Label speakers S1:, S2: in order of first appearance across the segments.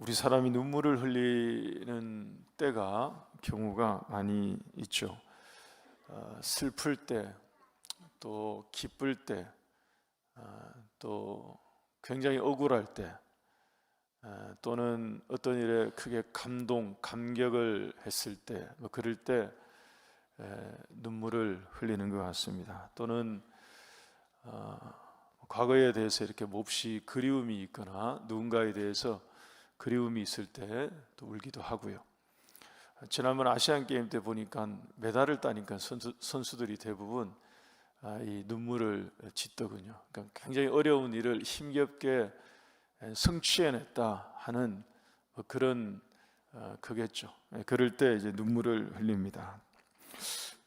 S1: 우리 사람이 눈물을 흘리는 경우가 많이 있죠. 슬플 때, 또 기쁠 때, 또 굉장히 억울할 때, 또는 어떤 일에 크게 감격을 했을 때, 그럴 때 눈물을 흘리는 것 같습니다. 또는 과거에 대해서 이렇게 몹시 그리움이 있거나 누군가에 대해서 그리움이 있을 때 또 울기도 하고요. 지난번 아시안 게임 때 보니까 메달을 따니까 선수들이 대부분 이 눈물을 짓더군요. 그러니까 굉장히 어려운 일을 힘겹게 성취해냈다 하는 그런 그겠죠. 그럴 때 이제 눈물을 흘립니다.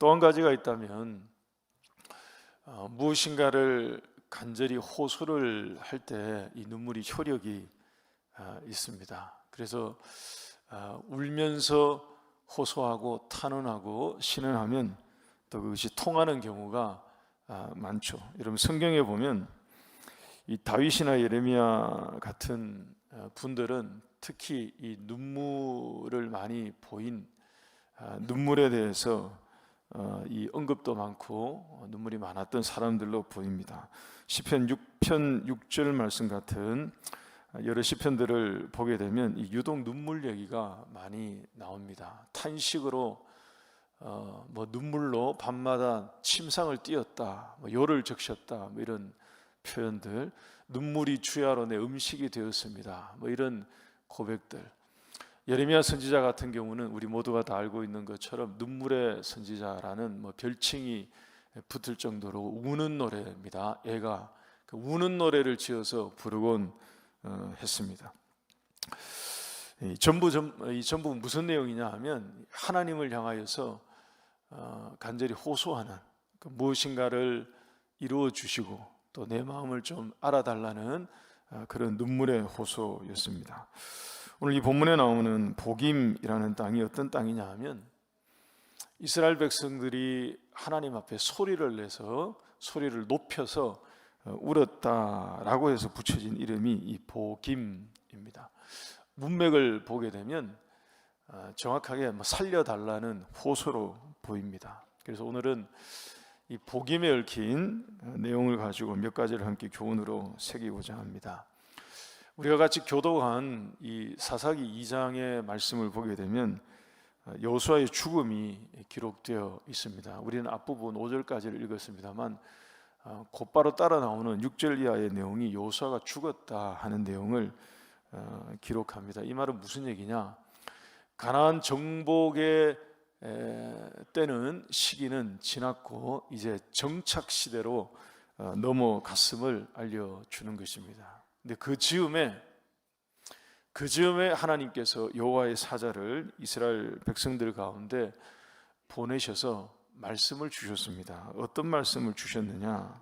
S1: 또 한 가지가 있다면 무엇인가를 간절히 호소를 할 때 이 눈물이 효력이 있습니다. 그래서 울면서 호소하고 탄원하고 신원하면 또 그것이 통하는 경우가 많죠. 여러분 성경에 보면 이 다윗이나 예레미야 같은 분들은 특히 이 눈물을 많이 보인 눈물에 대해서 이 언급도 많고 눈물이 많았던 사람들로 보입니다. 시편 6편 6절 말씀 같은 여러 시편들을 보게 되면 유독 눈물 얘기가 많이 나옵니다. 탄식으로 눈물로 밤마다 침상을 띄었다, 요를 적셨다, 이런 표현들, 눈물이 주야로 내 음식이 되었습니다, 이런 고백들. 예레미야 선지자 같은 경우는 우리 모두가 다 알고 있는 것처럼 눈물의 선지자라는 별칭이 붙을 정도로 우는 노래입니다. 애가 우는 노래를 지어서 부르곤 했습니다. 이 전부 무슨 내용이냐 하면 하나님을 향하여서 간절히 호소하는 무엇인가를 이루어 주시고 또 내 마음을 좀 알아달라는 그런 눈물의 호소였습니다. 오늘 이 본문에 나오는 보김이라는 땅이 어떤 땅이냐 하면 이스라엘 백성들이 하나님 앞에 소리를 내서 소리를 높여서 울었다라고 해서 붙여진 이름이 이 보김입니다. 문맥을 보게 되면 정확하게 살려달라는 호소로 보입니다. 그래서 오늘은 이 보김에 얽힌 내용을 가지고 몇 가지를 함께 교훈으로 새기고자 합니다. 우리가 같이 교독한 이 사사기 2장의 말씀을 보게 되면 여호수아의 죽음이 기록되어 있습니다. 우리는 앞부분 5절까지를 읽었습니다만 곧바로 따라 나오는 6절 이하의 내용이 여호수아가 죽었다 하는 내용을 기록합니다. 이 말은 무슨 얘기냐? 가나안 정복의 때는 시기는 지났고 이제 정착 시대로 넘어갔음을 알려주는 것입니다. 근데 그 즈음에 하나님께서 여호와의 사자를 이스라엘 백성들 가운데 보내셔서 말씀을 주셨습니다. 어떤 말씀을 주셨느냐?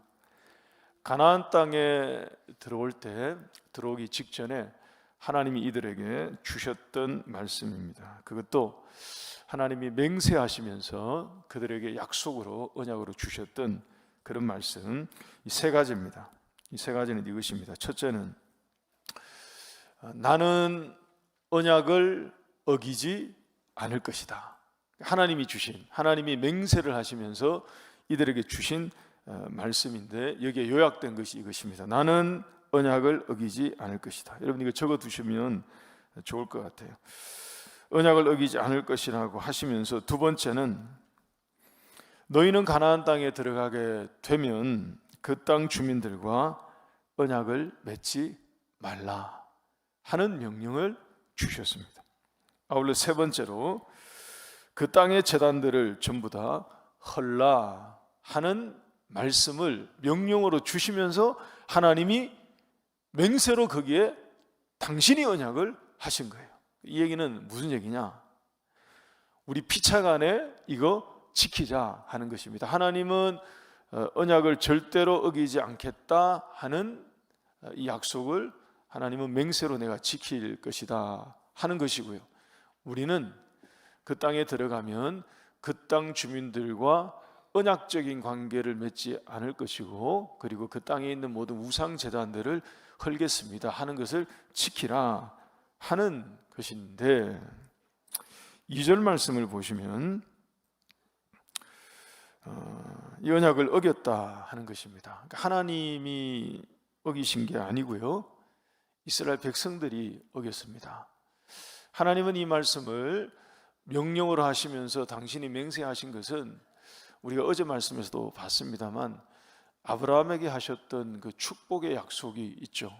S1: 가나안 땅에 들어오기 직전에 하나님이 이들에게 주셨던 말씀입니다. 그것도 하나님이 맹세하시면서 그들에게 약속으로 언약으로 주셨던 그런 말씀, 이 세 가지입니다. 이 세 가지는 이것입니다. 첫째는 나는 언약을 어기지 않을 것이다. 하나님이 맹세를 하시면서 이들에게 주신 말씀인데 여기에 요약된 것이 이것입니다. 나는 언약을 어기지 않을 것이다. 여러분 이거 적어 두시면 좋을 것 같아요. 언약을 어기지 않을 것이라고 하시면서 두 번째는 너희는 가나안 땅에 들어가게 되면 그 땅 주민들과 언약을 맺지 말라 하는 명령을 주셨습니다. 아울러 세 번째로 그 땅의 제단들을 전부 다 헐라 하는 말씀을 명령으로 주시면서 하나님이 맹세로 거기에 당신이 언약을 하신 거예요. 이 얘기는 무슨 얘기냐? 우리 피차간에 이거 지키자 하는 것입니다. 하나님은 언약을 절대로 어기지 않겠다 하는 이 약속을 하나님은 맹세로 내가 지킬 것이다 하는 것이고요. 우리는 그 땅에 들어가면 그 땅 주민들과 언약적인 관계를 맺지 않을 것이고 그리고 그 땅에 있는 모든 우상 제단들을 헐겠습니다 하는 것을 지키라 하는 것인데 2절 말씀을 보시면 이 언약을 어겼다 하는 것입니다. 그러니까 하나님이 어기신 게 아니고요, 이스라엘 백성들이 어겼습니다. 하나님은 이 말씀을 명령으로 하시면서 당신이 맹세하신 것은 우리가 어제 말씀에서도 봤습니다만 아브라함에게 하셨던 그 축복의 약속이 있죠.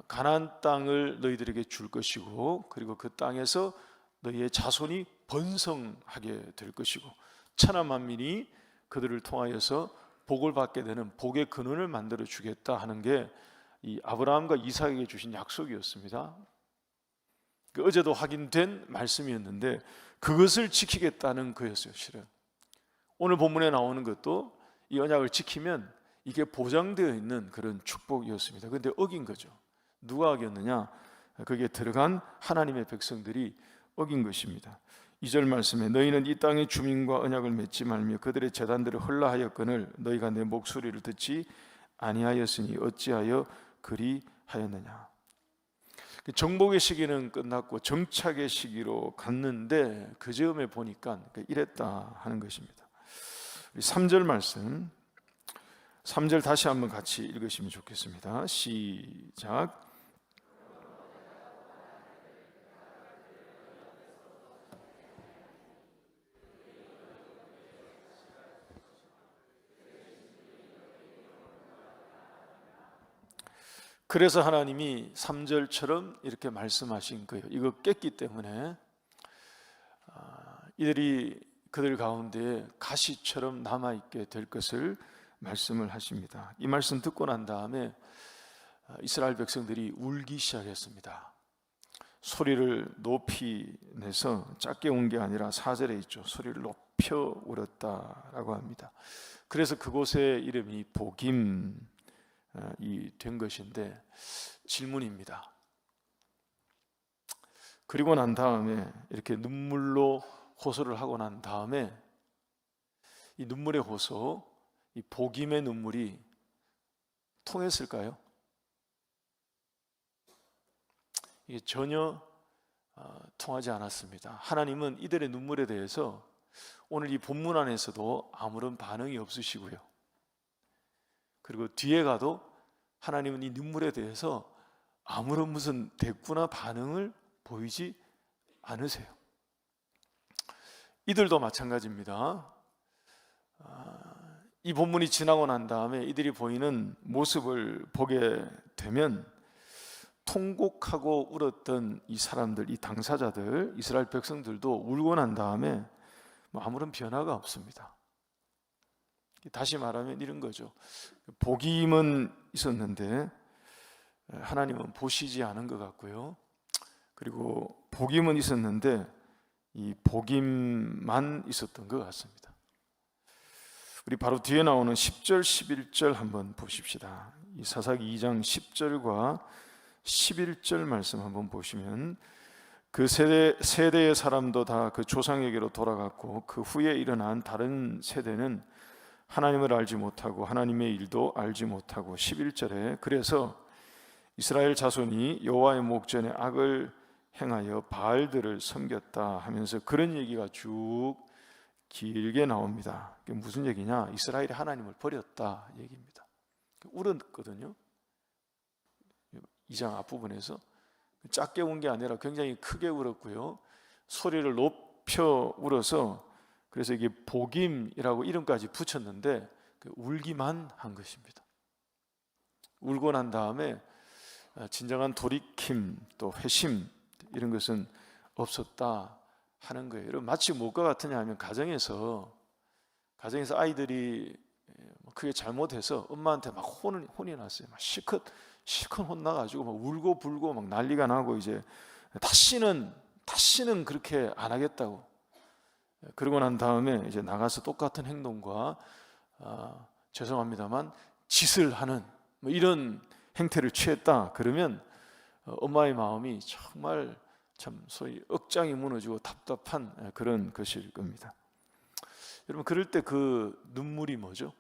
S1: 가나안 땅을 너희들에게 줄 것이고, 그리고 그 땅에서 너희의 자손이 번성하게 될 것이고, 천하 만민이 그들을 통하여서 복을 받게 되는 복의 근원을 만들어 주겠다 하는 게 이 아브라함과 이삭에게 주신 약속이었습니다. 어제도 확인된 말씀이었는데 그것을 지키겠다는 거였어요. 실은 오늘 본문에 나오는 것도 이 언약을 지키면 이게 보장되어 있는 그런 축복이었습니다. 그런데 어긴 거죠. 누가 어겼느냐? 거기에 들어간 하나님의 백성들이 어긴 것입니다. 2절 말씀에 너희는 이 땅의 주민과 언약을 맺지 말며 그들의 제단들을 헐라하였거늘 너희가 내 목소리를 듣지 아니하였으니 어찌하여 그리하였느냐. 정복의 시기는 끝났고 정착의 시기로 갔는데 그 즈음에 보니까 이랬다 하는 것입니다. 3절 말씀, 3절 다시 한번 같이 읽으시면 좋겠습니다. 시작. 그래서 하나님이 3절처럼 이렇게 말씀하신 거예요. 이거 깼기 때문에 이들이 그들 가운데 가시처럼 남아있게 될 것을 말씀을 하십니다. 이 말씀 듣고 난 다음에 이스라엘 백성들이 울기 시작했습니다. 소리를 높이 내서 작게 운 게 아니라 4절에 있죠. 소리를 높여 울었다라고 합니다. 그래서 그곳의 이름이 복임이 된 것인데 질문입니다. 그리고 난 다음에 이렇게 눈물로 호소를 하고 난 다음에 이 눈물의 호소, 이 복임의 눈물이 통했을까요? 이게 전혀 통하지 않았습니다. 하나님은 이들의 눈물에 대해서 오늘 이 본문 안에서도 아무런 반응이 없으시고요. 그리고 뒤에 가도 하나님은 이 눈물에 대해서 아무런 무슨 대꾸나 반응을 보이지 않으세요. 이들도 마찬가지입니다. 이 본문이 지나고 난 다음에 이들이 보이는 모습을 보게 되면 통곡하고 울었던 이 사람들, 이 당사자들, 이스라엘 백성들도 울고 난 다음에 아무런 변화가 없습니다. 다시 말하면 이런 거죠. 복임은 있었는데 하나님은 보시지 않은 것 같고요. 그리고 복임은 있었는데 이 복임만 있었던 것 같습니다. 우리 바로 뒤에 나오는 10절, 11절 한번 보십시다. 이 사사기 2장 10절과 11절 말씀 한번 보시면 그 세대의 사람도 다 그 조상에게로 돌아갔고 그 후에 일어난 다른 세대는 하나님을 알지 못하고 하나님의 일도 알지 못하고 11절에 그래서 이스라엘 자손이 여호와의 목전에 악을 행하여 바알들을 섬겼다 하면서 그런 얘기가 쭉 길게 나옵니다. 그게 무슨 얘기냐? 이스라엘이 하나님을 버렸다 얘기입니다. 울었거든요. 2장 앞부분에서 작게 운 게 아니라 굉장히 크게 울었고요. 소리를 높여 울어서 그래서 이게 복임이라고 이름까지 붙였는데 울기만 한 것입니다. 울고 난 다음에 진정한 돌이킴 또 회심 이런 것은 없었다 하는 거예요. 여러분 마치 뭐가 같으냐 하면 가정에서 아이들이 크게 잘못해서 엄마한테 막 혼이 났어요. 막 실컷 혼나가지고 막 울고 불고 막 난리가 나고 이제 다시는 그렇게 안 하겠다고. 그러고 난 다음에 이제 나가서 똑같은 행동과 죄송합니다만 짓을 하는 뭐 이런 행태를 취했다. 그러면 엄마의 마음이 정말 참 소위 억장이 무너지고 답답한 그런 것일 겁니다. 여러분 그럴 때 그 눈물이 뭐죠?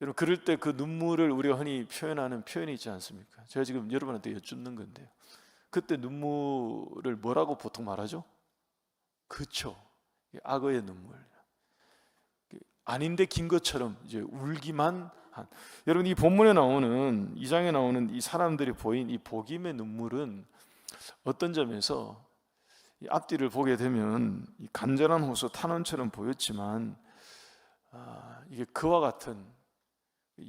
S1: 여러분, 그럴 때 그 눈물을 우리가 흔히 표현하는 표현이 있지 않습니까? 제가 지금 여러분한테 여쭙는 건데요, 그때 눈물을 뭐라고 보통 말하죠? 그렇죠, 악어의 눈물. 아닌데 긴 것처럼 이제 울기만 한. 여러분, 이 본문에 나오는, 이 장에 나오는 이 사람들이 보인 이 복임의 눈물은 어떤 점에서 이 앞뒤를 보게 되면 이 간절한 호소 탄원처럼 보였지만, 이게 그와 같은,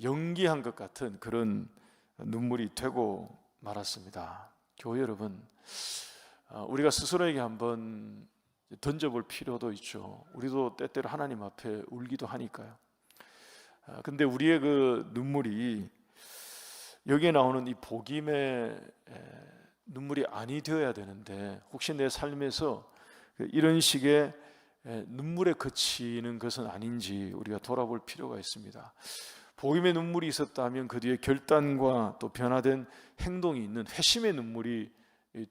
S1: 연기한 것 같은 그런 눈물이 되고 말았습니다. 교회 여러분, 우리가 스스로에게 한번 던져볼 필요도 있죠. 우리도 때때로 하나님 앞에 울기도 하니까요. 근데 우리의 그 눈물이 여기에 나오는 이 복임의 눈물이 아니 되어야 되는데, 혹시 내 삶에서 이런 식의 눈물에 그치는 것은 아닌지 우리가 돌아볼 필요가 있습니다. 복임의 눈물이 있었다면 그 뒤에 결단과 또 변화된 행동이 있는 회심의 눈물이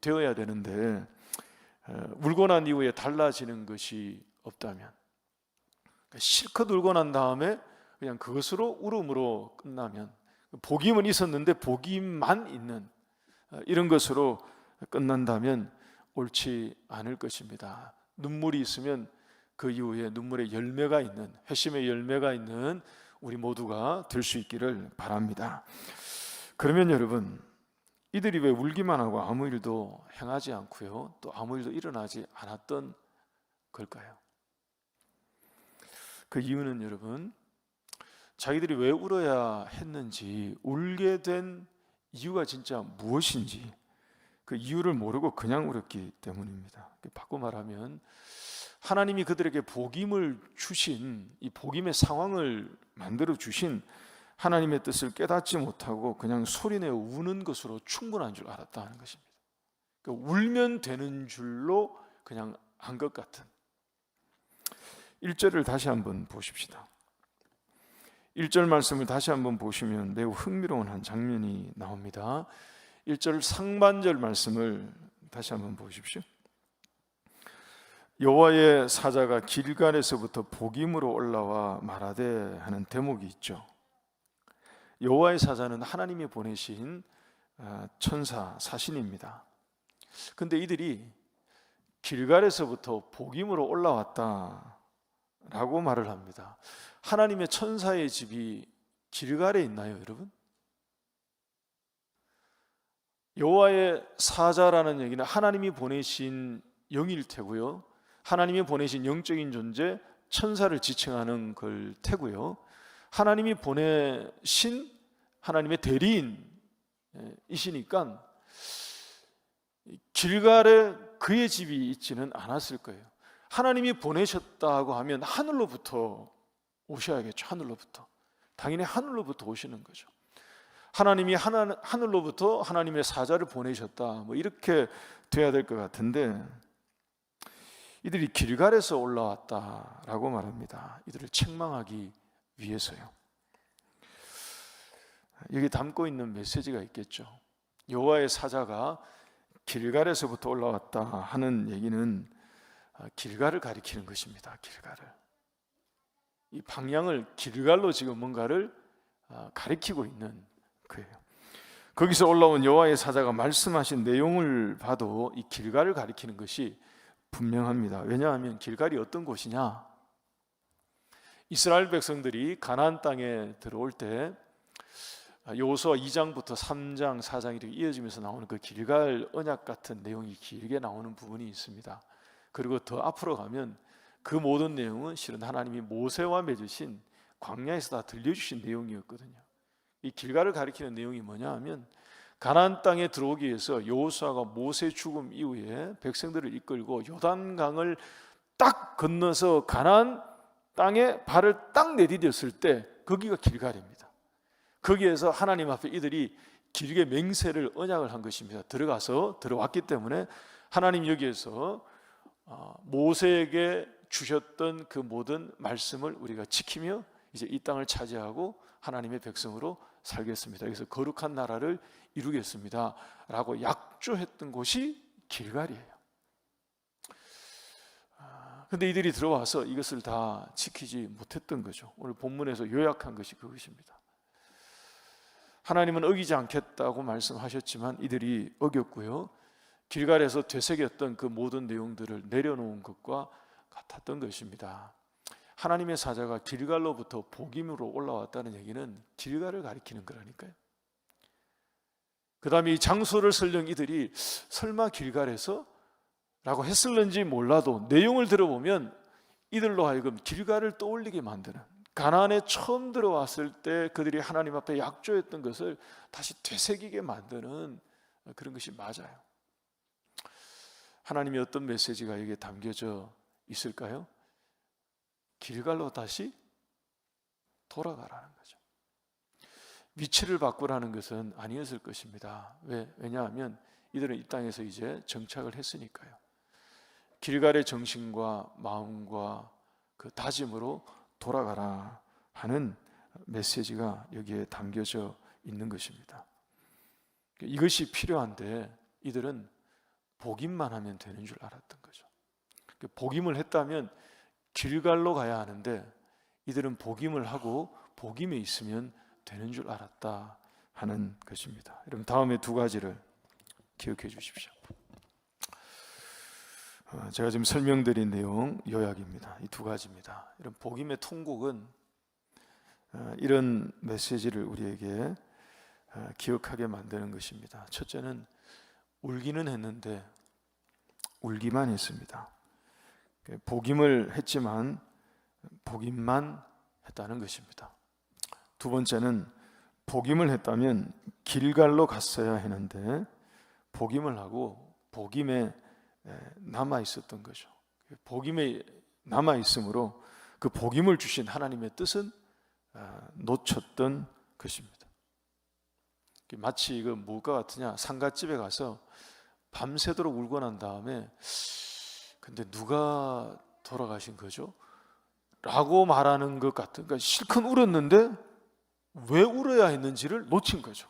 S1: 되어야 되는데, 울고 난 이후에 달라지는 것이 없다면, 실컷 울고 난 다음에 그냥 그것으로 울음으로 끝나면, 복임은 있었는데 복임만 있는 이런 것으로 끝난다면 옳지 않을 것입니다. 눈물이 있으면 그 이후에 눈물의 열매가 있는, 회심의 열매가 있는 우리 모두가 될 수 있기를 바랍니다. 그러면 여러분, 이들이 왜 울기만 하고 아무 일도 행하지 않고요, 또 아무 일도 일어나지 않았던 걸까요? 그 이유는 여러분, 자기들이 왜 울어야 했는지, 울게 된 이유가 진짜 무엇인지 그 이유를 모르고 그냥 울었기 때문입니다. 바꿔 말하면, 하나님이 그들에게 복임을 주신, 이 복임의 상황을 만들어 주신 하나님의 뜻을 깨닫지 못하고 그냥 소리내어 우는 것으로 충분한 줄 알았다는 것입니다. 그러니까 울면 되는 줄로 그냥 안 것 같은. 1절을 다시 한번 보십시다. 1절 말씀을 다시 한번 보시면 매우 흥미로운 한 장면이 나옵니다. 1절 상반절 말씀을 다시 한번 보십시오. 여호와의 사자가 길갈에서부터 복임으로 올라와 말하되 하는 대목이 있죠. 여호와의 사자는 하나님이 보내신 천사, 사신입니다. 근데 이들이 길갈에서부터 복임으로 올라왔다라고 말을 합니다. 하나님의 천사의 집이 길갈에 있나요, 여러분? 여호와의 사자라는 얘기는 하나님이 보내신 영일 테고요, 하나님이 보내신 영적인 존재, 천사를 지칭하는 걸 테고요, 하나님이 보내신 하나님의 대리인이시니까 길갈에 그의 집이 있지는 않았을 거예요. 하나님이 보내셨다고 하면 하늘로부터 오셔야겠죠. 하늘로부터, 당연히 하늘로부터 오시는 거죠. 하나님이 하늘로부터 하나님의 사자를 보내셨다, 뭐 이렇게 돼야 될 것 같은데, 이들이 길갈에서 올라왔다라고 말합니다. 이들을 책망하기 위해서요. 여기 담고 있는 메시지가 있겠죠. 여호와의 사자가 길갈에서부터 올라왔다 하는 얘기는 길갈을 가리키는 것입니다. 길갈을, 이 방향을 길갈로 지금 뭔가를 가리키고 있는 거예요. 거기서 올라온 여호와의 사자가 말씀하신 내용을 봐도 이 길갈을 가리키는 것이 분명합니다. 왜냐하면 길갈이 어떤 곳이냐? 이스라엘 백성들이 가나안 땅에 들어올 때 여호수아 2장부터 3장, 4장 이렇게 이어지면서 나오는 그 길갈 언약 같은 내용이 길게 나오는 부분이 있습니다. 그리고 더 앞으로 가면 그 모든 내용은 실은 하나님이 모세와 맺으신 광야에서 다 들려주신 내용이었거든요. 이 길갈을 가리키는 내용이 뭐냐 하면, 가나안 땅에 들어오기 위해서 여호수아가 모세 죽음 이후에 백성들을 이끌고 요단강을 딱 건너서 가나안 땅에 발을 딱 내디뎠을 때 거기가 길갈입니다. 거기에서 하나님 앞에 이들이 길게 맹세를, 언약을 한 것입니다. 들어왔기 때문에 하나님 여기에서 모세에게 주셨던 그 모든 말씀을 우리가 지키며 이제 이 땅을 차지하고 하나님의 백성으로 살겠습니다. 그래서 거룩한 나라를 이루겠습니다 라고 약조했던 곳이 길갈이에요. 근데 이들이 들어와서 이것을 다 지키지 못했던 거죠. 오늘 본문에서 요약한 것이 그것입니다. 하나님은 어기지 않겠다고 말씀하셨지만 이들이 어겼고요, 길갈에서 되새겼던 그 모든 내용들을 내려놓은 것과 같았던 것입니다. 하나님의 사자가 길갈로부터 복임으로 올라왔다는 얘기는 길갈을 가리키는 거라니까요. 그 다음에 이 장소를 설령 이들이 설마 길갈에서 라고 했을는지 몰라도 내용을 들어보면 이들로 하여금 길갈을 떠올리게 만드는, 가나안에 처음 들어왔을 때 그들이 하나님 앞에 약조했던 것을 다시 되새기게 만드는 그런 것이 맞아요. 하나님이 어떤 메시지가 여기에 담겨져 있을까요? 길갈로 다시 돌아가라는 거죠. 위치를 바꾸라는 것은 아니었을 것입니다. 왜냐하면 이들은 이 땅에서 이제 정착을 했으니까요. 길갈의 정신과 마음과 그 다짐으로 돌아가라 하는 메시지가 여기에 담겨져 있는 것입니다. 이것이 필요한데 이들은 복임만 하면 되는 줄 알았던 거죠. 복임을 했다면 길갈로 가야 하는데 이들은 복임을 하고 복임에 있으면 되는 줄 알았다 하는 것입니다. 여러분, 다음에 두 가지를 기억해 주십시오. 제가 지금 설명드린 내용 요약입니다. 이 두 가지입니다. 이런 복임의 통곡은 이런 메시지를 우리에게 기억하게 만드는 것입니다. 첫째는 울기는 했는데 울기만 했습니다. 복임을 했지만 복임만 했다는 것입니다. 두 번째는 복임을 했다면 길갈로 갔어야 했는데 복임을 하고 복임에 남아 있었던 거죠. 복임에 남아 있으므로 그 복임을 주신 하나님의 뜻은 놓쳤던 것입니다. 마치 이거 뭘까 같으냐, 상갓집에 가서 밤새도록 울고 난 다음에 근데 누가 돌아가신 거죠? 라고 말하는 것 같은, 그러니까 실컷 울었는데 왜 울어야 했는지를 놓친 거죠.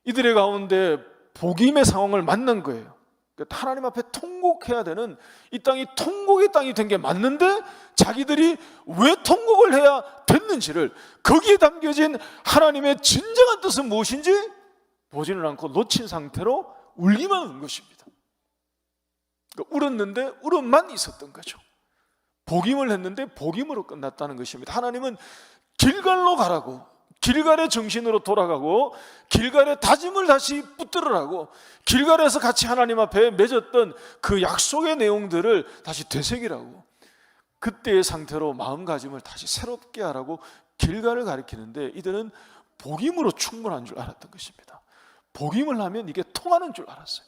S1: 이들의 가운데 복임의 상황을 만난 거예요. 그러니까 하나님 앞에 통곡해야 되는 이 땅이 통곡의 땅이 된 게 맞는데 자기들이 왜 통곡을 해야 됐는지를, 거기에 담겨진 하나님의 진정한 뜻은 무엇인지 보지는 않고 놓친 상태로 울기만 한 것입니다. 그러니까 울었는데 울음만 있었던 거죠. 복임을 했는데 복임으로 끝났다는 것입니다. 하나님은 길갈로 가라고, 길갈의 정신으로 돌아가고 길갈의 다짐을 다시 붙들으라고, 길갈에서 같이 하나님 앞에 맺었던 그 약속의 내용들을 다시 되새기라고, 그때의 상태로 마음가짐을 다시 새롭게 하라고 길갈을 가리키는데 이들은 복임으로 충분한 줄 알았던 것입니다. 복임을 하면 이게 통하는 줄 알았어요.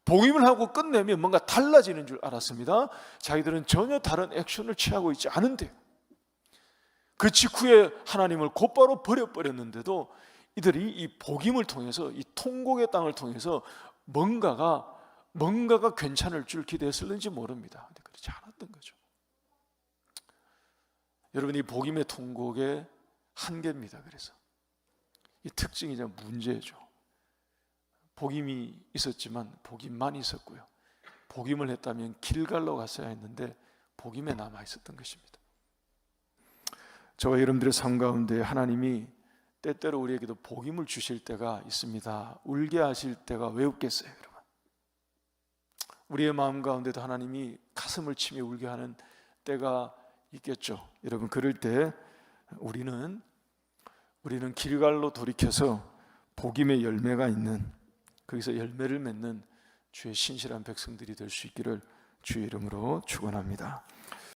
S1: 복임을 하고 끝내면 뭔가 달라지는 줄 알았습니다. 자기들은 전혀 다른 액션을 취하고 있지 않은데요, 그 직후에 하나님을 곧바로 버려버렸는데도 이들이 이 복임을 통해서, 이 통곡의 땅을 통해서 뭔가가 괜찮을 줄 기대했을는지 모릅니다. 근데 그렇지 않았던 거죠. 여러분, 이 복임의 통곡의 한계입니다. 그래서 이 특징이자 문제죠. 복임이 있었지만 복임만 있었고요, 복임을 했다면 길갈로 갔어야 했는데 복임에 남아 있었던 것입니다. 저와 여러분들의 삶 가운데 하나님이 때때로 우리에게도 복임을 주실 때가 있습니다. 울게 하실 때가 왜 없겠어요, 여러분? 우리의 마음 가운데도 하나님이 가슴을 치며 울게 하는 때가 있겠죠. 여러분, 그럴 때 우리는 길갈로 돌이켜서 복임의 열매가 있는, 거기서 열매를 맺는 주의 신실한 백성들이 될 수 있기를 주의 이름으로 축원합니다.